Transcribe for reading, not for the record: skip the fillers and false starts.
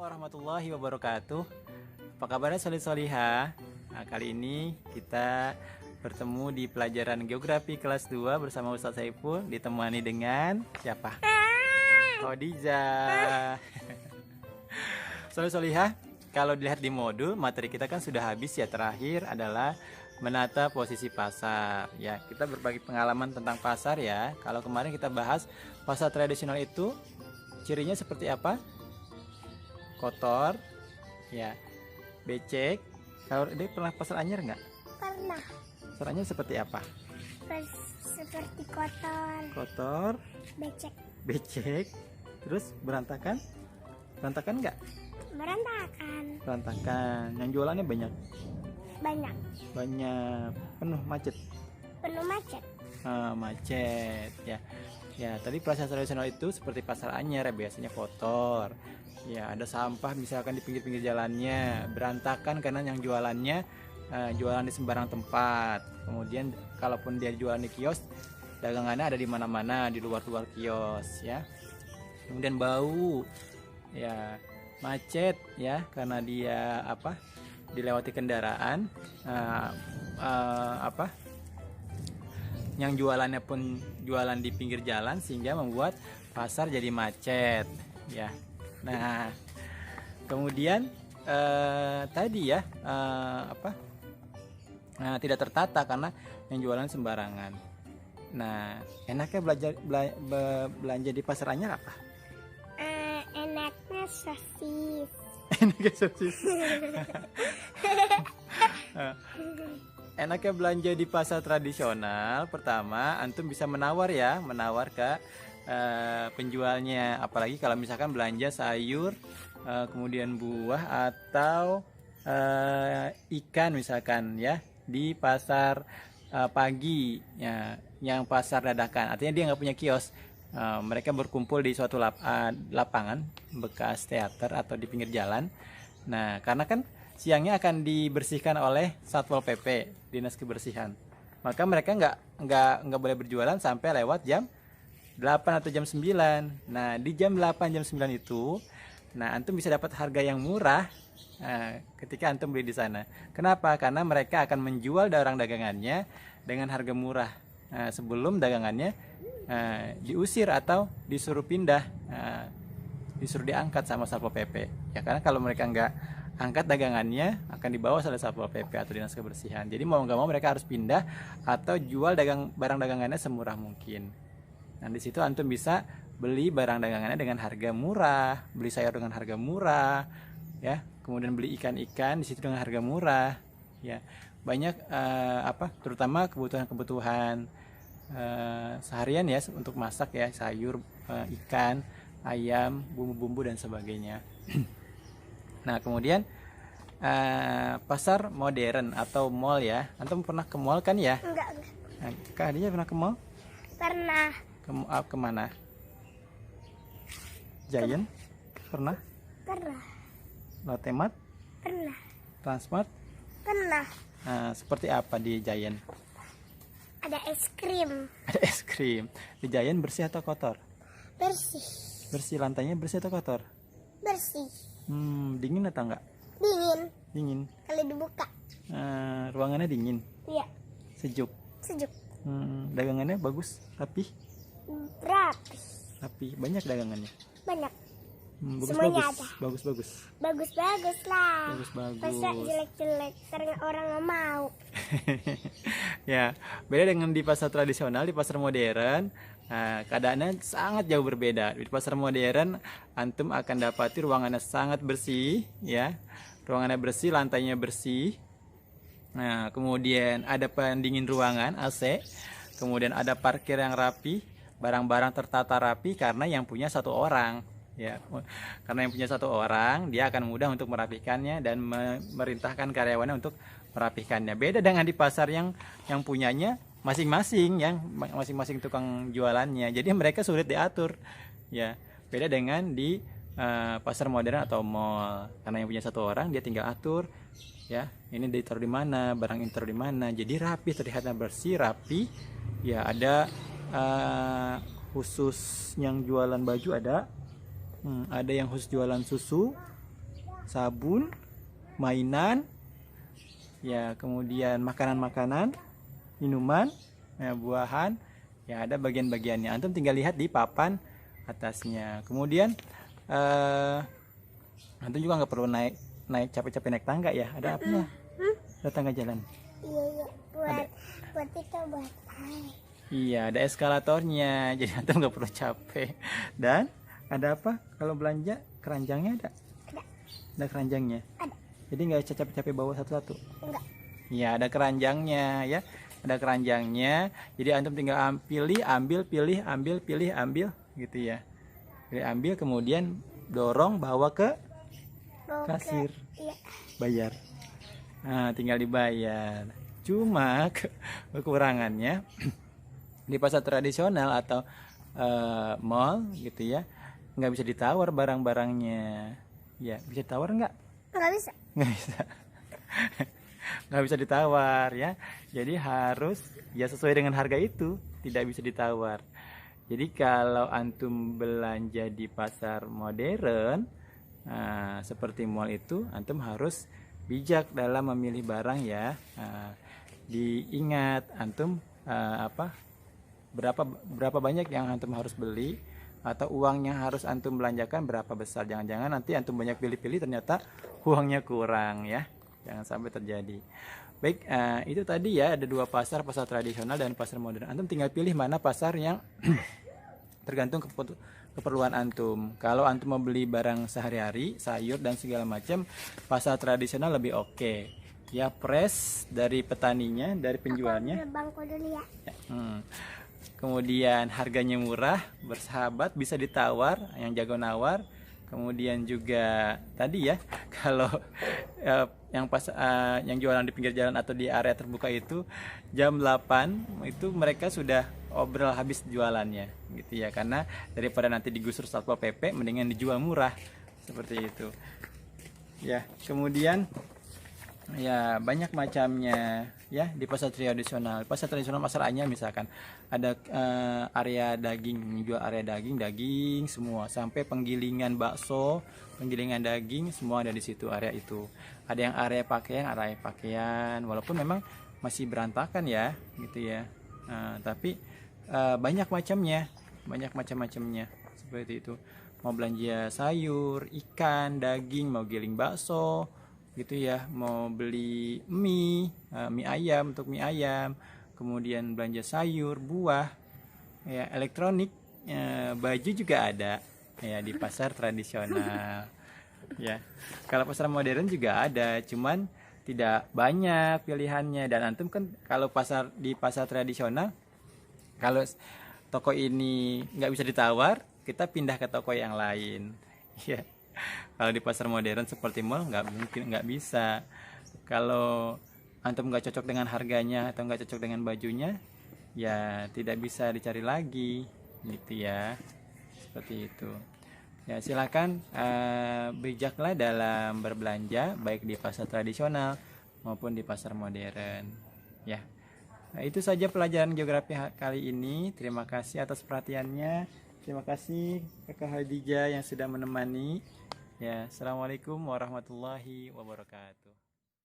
Warahmatullahi wabarakatuh. Apa kabarnya solid soliha? Nah, kali ini kita bertemu di pelajaran geografi kelas 2 bersama Ustadz Saiful, ditemani dengan siapa? Khadijah. Solid soliha, kalau dilihat di modul materi kita kan sudah habis ya. Terakhir adalah menata posisi pasar. Ya, kita berbagi pengalaman tentang pasar ya. Kalau kemarin kita bahas pasar tradisional itu cirinya seperti apa? Kotor, ya, becek. Kalau dia pernah pasar anyar nggak? Pernah. Pasar anyar seperti apa? Seperti kotor, Kotor, becek, becek, terus berantakan? Berantakan nggak? berantakan, Berantakan. Yang jualannya banyak? banyak, Banyak. Penuh macet? penuh macet. Macet, ya. Ya, tadi pasar tradisional itu seperti pasar anyar ya, biasanya kotor. Ya, ada sampah misalkan di pinggir-pinggir jalannya, berantakan karena yang jualannya jualan di sembarang tempat. Kemudian kalaupun dia jualan di kios, dagangannya ada di mana-mana, di luar-luar kios ya. Kemudian bau. Ya, macet ya karena dia dilewati kendaraan, yang jualannya pun jualan di pinggir jalan sehingga membuat pasar jadi macet ya. Nah, kemudian tadi ya tidak tertata karena yang jualan sembarangan. Nah, enaknya belanja di pasar anyar apa? Enaknya sosis. Enaknya sosis. Enaknya belanja di pasar tradisional, pertama antum bisa menawar ke penjualnya. Apalagi kalau misalkan belanja sayur, kemudian buah atau ikan misalkan ya di pasar pagi ya, yang pasar dadakan. Artinya dia nggak punya kios. Mereka berkumpul di suatu lapangan bekas teater atau di pinggir jalan. Nah, karena kan siangnya akan dibersihkan oleh Satpol PP, Dinas Kebersihan. Maka mereka nggak boleh berjualan sampai lewat jam 8 atau jam 9. Nah, di jam 8 jam 9 itu, nah antum bisa dapat harga yang murah ketika antum beli di sana. Kenapa? Karena mereka akan menjual barang dagangannya dengan harga murah sebelum dagangannya diusir atau disuruh pindah, disuruh diangkat sama Satpol PP. Ya, karena kalau mereka nggak angkat dagangannya akan dibawa oleh Satpol PP atau Dinas Kebersihan. Jadi mau nggak mau mereka harus pindah atau jual barang dagangannya semurah mungkin. Nah, di situ antum bisa beli barang dagangannya dengan harga murah, beli sayur dengan harga murah, ya. Kemudian beli ikan-ikan di situ dengan harga murah, ya. Banyak terutama kebutuhan-kebutuhan seharian ya untuk masak ya, sayur, ikan, ayam, bumbu-bumbu dan sebagainya. Nah, kemudian pasar modern atau mall ya. Antum pernah ke mall kan ya? Enggak. Nah, Kak Adinya pernah ke mall? Pernah. Kemana? Giant? Pernah? Pernah. Lotte Mart? Pernah. Transmart? Pernah. Nah, seperti apa di Giant? Ada es krim. Ada es krim. Di Giant bersih atau kotor? Bersih. Bersih, lantainya bersih atau kotor? Bersih. Dingin atau enggak? Dingin. Dingin. Kalau dibuka. Ruangannya dingin. Iya. Sejuk. Sejuk. Dagangannya bagus, rapih. Rapi. Banyak dagangannya. Banyak. Bagus. Semuanya ada. Bagus. Bagus lah. Bagus. Masa jelek-jelek karena orang nggak mau. Ya, beda dengan di pasar tradisional. Di pasar modern keadaannya sangat jauh berbeda. Di pasar modern antum akan dapati ruangannya sangat bersih ya. Ruangannya bersih, lantainya bersih. Nah, kemudian ada pendingin ruangan AC. Kemudian ada parkir yang rapi, barang-barang tertata rapi karena yang punya satu orang ya. Karena yang punya satu orang, dia akan mudah untuk merapikannya dan memerintahkan karyawannya untuk merapikannya. Beda dengan di pasar yang punyanya masing-masing tukang jualannya. Jadi mereka sulit diatur ya. Beda dengan di pasar modern atau mall. Karena yang punya satu orang, dia tinggal atur ya. Ini ditaruh di mana, barang ini taruh di mana. Jadi rapi, terlihatnya bersih, rapi. Ya, ada khusus yang jualan baju ada yang khusus jualan susu, sabun, mainan, ya kemudian makanan-makanan, minuman, ya, buahan, ya ada bagian-bagiannya. Antum tinggal lihat di papan atasnya. Kemudian antum juga nggak perlu naik capek-capek naik tangga ya. Ada apanya? Ada tangga jalan. Iya, buat itu buat naik. Iya, ada eskalatornya, jadi antum nggak perlu capek. Dan ada apa? Kalau belanja keranjangnya ada? Ada keranjangnya. Ada. Jadi nggak capek-capek bawa satu-satu. Enggak. Iya, ada keranjangnya ya. Ada keranjangnya. Jadi antum tinggal pilih, ambil, pilih, ambil, pilih, ambil, gitu ya. Pilih, ambil, kemudian dorong, bawa ke kasir, Iya. bayar. Nah, tinggal dibayar. Cuma kekurangannya di pasar tradisional atau mall gitu ya, nggak bisa ditawar barang-barangnya. Ya, bisa ditawar nggak? Enggak bisa. Nggak bisa. Nggak bisa ditawar ya. Jadi harus ya sesuai dengan harga itu, tidak bisa ditawar. Jadi kalau antum belanja di pasar modern, seperti mall itu, antum harus bijak dalam memilih barang ya. Diingat antum berapa banyak yang antum harus beli, atau uang yang harus antum belanjakan berapa besar. Jangan-jangan nanti antum banyak pilih-pilih ternyata uangnya kurang ya. Jangan sampai terjadi. Baik, itu tadi ya, ada dua pasar tradisional dan pasar modern. Antum tinggal pilih mana pasar yang tergantung keperluan antum. Kalau antum mau beli barang sehari-hari, sayur dan segala macam, pasar tradisional lebih oke. Ya, fresh dari petaninya, dari penjualnya. Aku bangku dulu ya. Kemudian harganya murah, bersahabat, bisa ditawar, yang jago nawar. Kemudian juga tadi ya, kalau yang jualan di pinggir jalan atau di area terbuka itu jam 8 itu mereka sudah obrol habis jualannya gitu ya, karena daripada nanti digusur Satpol PP mendingan dijual murah seperti itu ya. Kemudian ya banyak macamnya ya di pasar tradisional. Pasar anyar misalkan ada area daging, jual area daging semua, sampai penggilingan bakso, penggilingan daging semua ada di situ, area itu. Ada yang area pakaian, walaupun memang masih berantakan ya gitu ya. Tapi banyak macamnya seperti itu. Mau belanja sayur, ikan, daging, mau giling bakso gitu ya, mau beli mie ayam untuk mie ayam, kemudian belanja sayur, buah, ya elektronik, baju juga ada ya di pasar tradisional ya. Kalau pasar modern juga ada, cuman tidak banyak pilihannya. Dan antum kan kalau di pasar tradisional, kalau toko ini nggak bisa ditawar, kita pindah ke toko yang lain ya. Kalau di pasar modern seperti mall nggak bisa. Kalau antum nggak cocok dengan harganya atau nggak cocok dengan bajunya, ya tidak bisa dicari lagi gitu ya, seperti itu ya. Silakan bijaklah dalam berbelanja, baik di pasar tradisional maupun di pasar modern ya. Nah, itu saja pelajaran geografi kali ini. Terima kasih atas perhatiannya. Terima kasih Kakak Hadijah yang sudah menemani. Ya, assalamualaikum warahmatullahi wabarakatuh.